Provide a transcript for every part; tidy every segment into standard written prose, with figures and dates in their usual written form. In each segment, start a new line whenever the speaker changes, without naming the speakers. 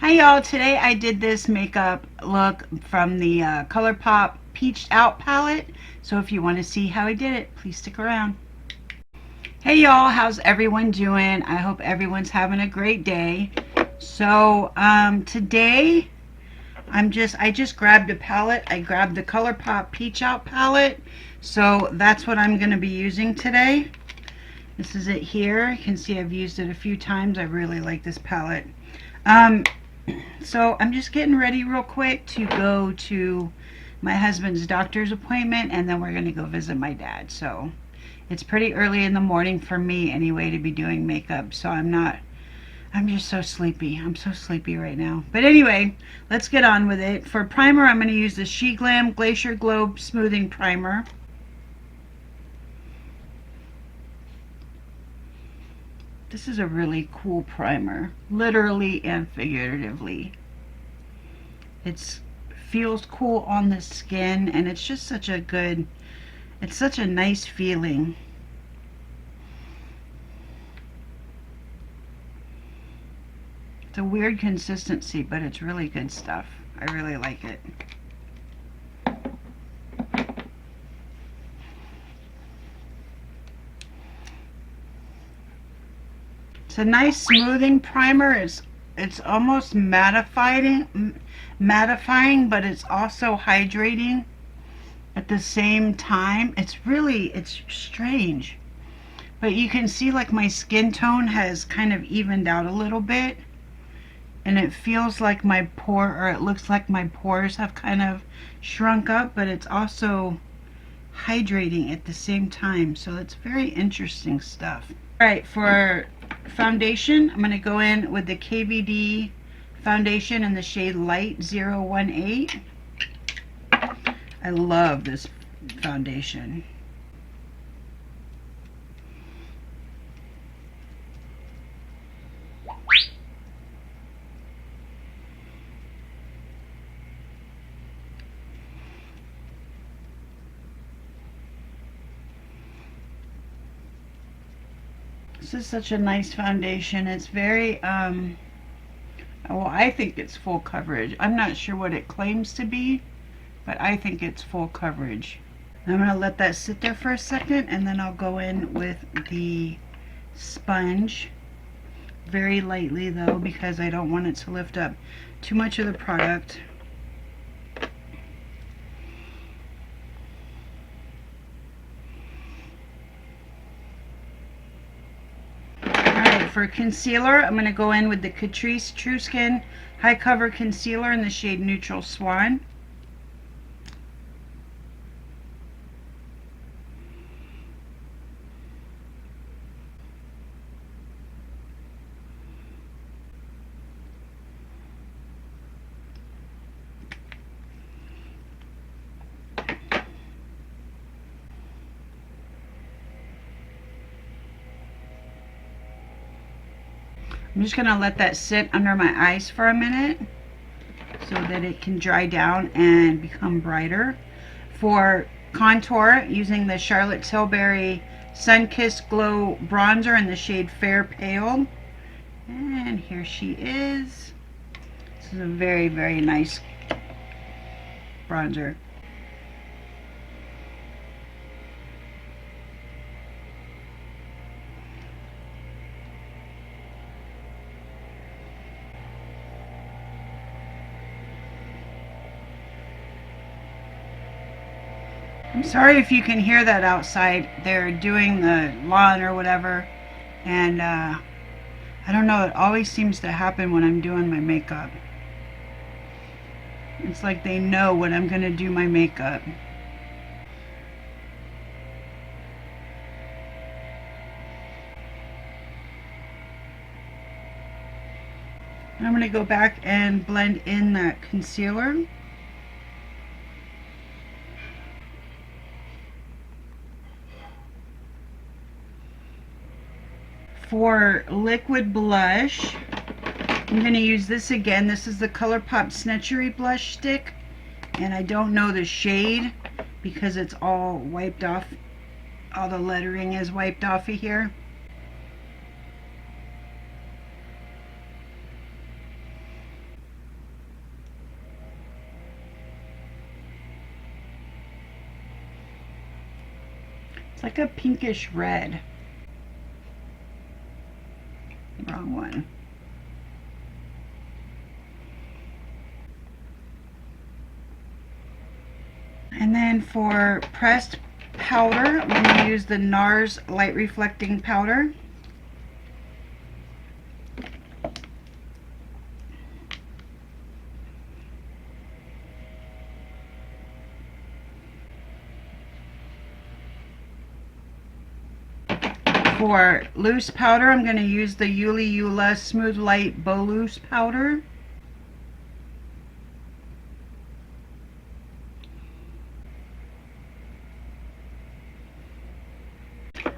Hi y'all, today I did this makeup look from the Colourpop Peach Out palette. So if you want to see how I did it, please stick around. Hey y'all, how's everyone doing? I hope everyone's having a great day. So today I just grabbed a palette. I grabbed the Colourpop Peach Out palette. So that's what I'm going to be using today. This is it here. You can see I've used it a few times. I really like this palette. So I'm just getting ready real quick to go to my husband's doctor's appointment, and then we're going to go visit my dad. So it's pretty early in the morning for me anyway to be doing makeup. So I'm just so sleepy. I'm so sleepy right now. But anyway, let's get on with it. For primer, I'm going to use the Sheglam Glacier Glow Smoothing Primer. This is a really cool primer, literally and figuratively. It feels cool on the skin, and it's just such a good, it's such a nice feeling. It's a weird consistency, but it's really good stuff. I really like it. It's a nice smoothing primer. It's almost mattifying, but it's also hydrating at the same time. It's strange. But you can see like my skin tone has kind of evened out a little bit. And it feels like it looks like my pores have kind of shrunk up, but it's also hydrating at the same time. So it's very interesting stuff. All right, for foundation, I'm going to go in with the KVD foundation in the shade Light 018. I love this foundation. This is such a nice foundation. It's very, well, I think it's full coverage. I'm not sure what it claims to be, but I think it's full coverage. I'm going to let that sit there for a second, and then I'll go in with the sponge. Very lightly, though, because I don't want it to lift up too much of the product. For concealer, I'm going to go in with the Catrice True Skin High Cover Concealer in the shade Neutral Swan. I'm just going to let that sit under my eyes for a minute so that it can dry down and become brighter. For contour, using the Charlotte Tilbury Sun-Kissed Glow Bronzer in the shade Fair Pale. And here she is. This is a very, very nice bronzer. I'm sorry if you can hear that outside. They're doing the lawn or whatever, and I don't know, it always seems to happen when I'm doing my makeup. It's like they know when I'm going to do my makeup. I'm going to go back and blend in that concealer. For liquid blush, I'm going to use this again. This is the Colourpop Snitchery blush stick, and I don't know the shade because it's all wiped off. All the lettering is wiped off of here. It's like a pinkish red. Wrong one. And then for pressed powder, I'm going to use the Nars Light Reflecting Powder. For loose powder, I'm going to use the Youliyoula Smooth Light Bow Loose Powder.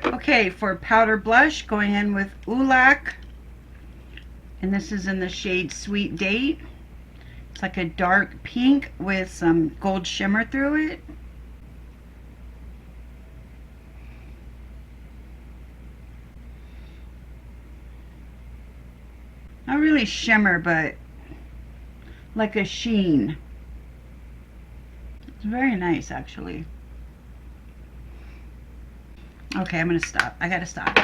Okay, for powder blush, going in with Oulac, and this is in the shade Sweet Date. It's like a dark pink with some gold shimmer through it. Not really shimmer, but like a sheen. It's very nice, actually. Okay, I'm gonna stop. I gotta stop.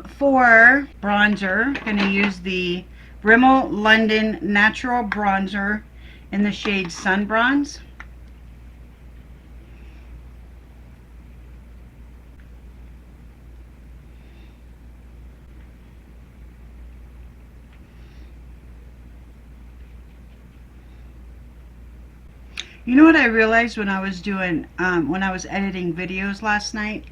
For bronzer, I'm gonna use the Rimmel London Natural Bronzer in the shade Sun Bronze. You know what I realized when I was doing, when I was editing videos last night?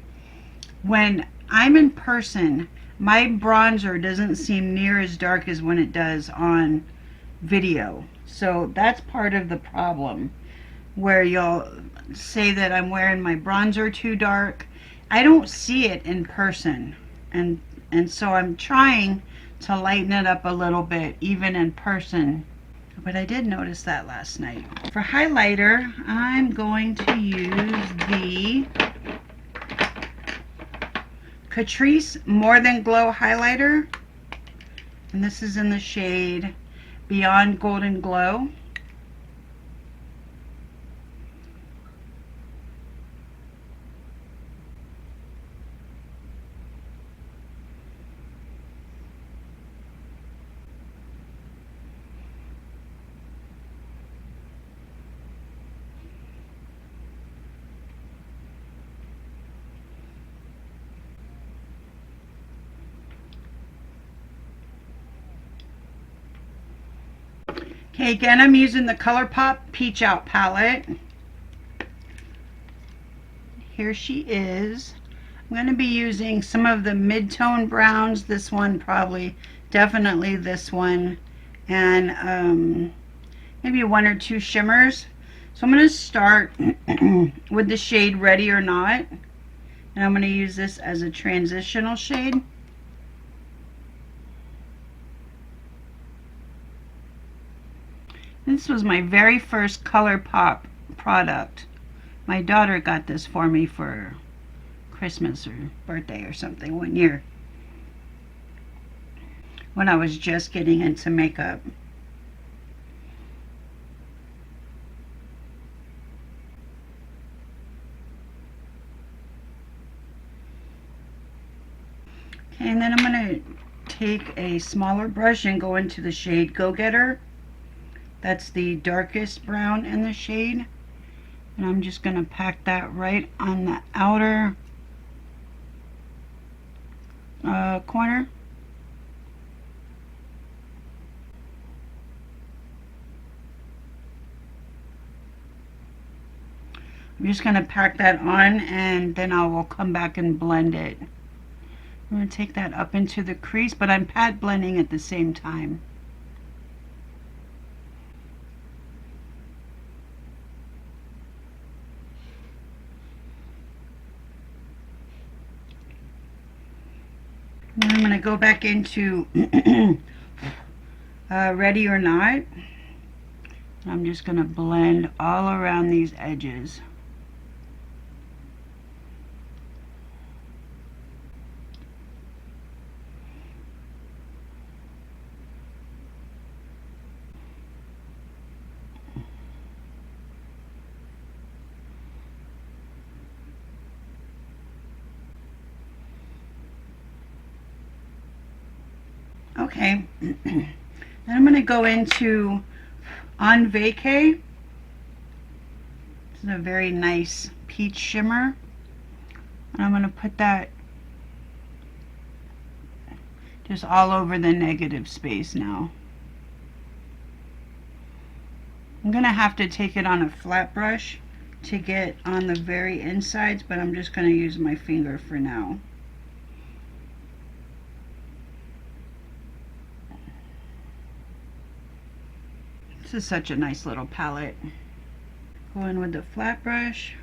When I'm in person, my bronzer doesn't seem near as dark as when it does on video. So that's part of the problem, where you'll say that I'm wearing my bronzer too dark. I don't see it in person. And so I'm trying to lighten it up a little bit, even in person. But I did notice that last night. For highlighter, I'm going to use the Catrice More Than Glow highlighter. And this is in the shade Beyond Golden Glow. Okay, again, I'm using the Colourpop Peach Out palette. Here she is. I'm going to be using some of the mid-tone browns. This one probably, definitely this one. And maybe one or two shimmers. So I'm going to start with the shade Ready or Not. And I'm going to use this as a transitional shade. This was my very first Colourpop product. My daughter got this for me for Christmas or birthday or something one year, when I was just getting into makeup. Okay, and then I'm going to take a smaller brush and go into the shade Go Getter. That's the darkest brown in the shade. And I'm just going to pack that right on the outer corner. I'm just going to pack that on, and then I will come back and blend it. I'm going to take that up into the crease, but I'm pat blending at the same time. Then I'm going to go back into Ready or Not. I'm just going to blend all around these edges. Okay. Then I'm going to go into On Vacay. This is a very nice peach shimmer. And I'm going to put that just all over the negative space now. I'm going to have to take it on a flat brush to get on the very insides, but I'm just going to use my finger for now. This is such a nice little palette. Go in with the flat brush.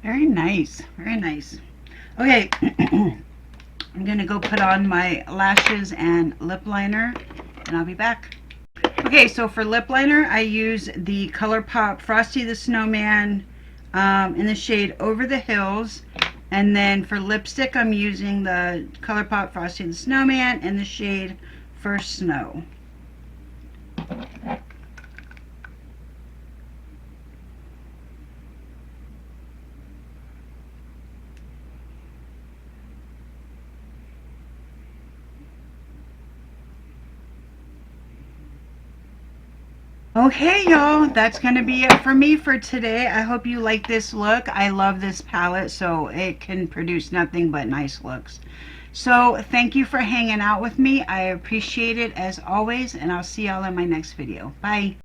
Very nice, very nice. Okay, I'm gonna go put on my lashes and lip liner, and I'll be back. Okay, so for lip liner, I use the Colourpop Frosty the Snowman in the shade Over the Hills, and then for lipstick, I'm using the Colourpop Frosty the Snowman in the shade First Snow. Okay, y'all, that's going to be it for me for today. I hope you like this look. I love this palette, so it can produce nothing but nice looks. So thank you for hanging out with me. I appreciate it as always, and I'll see y'all in my next video. Bye.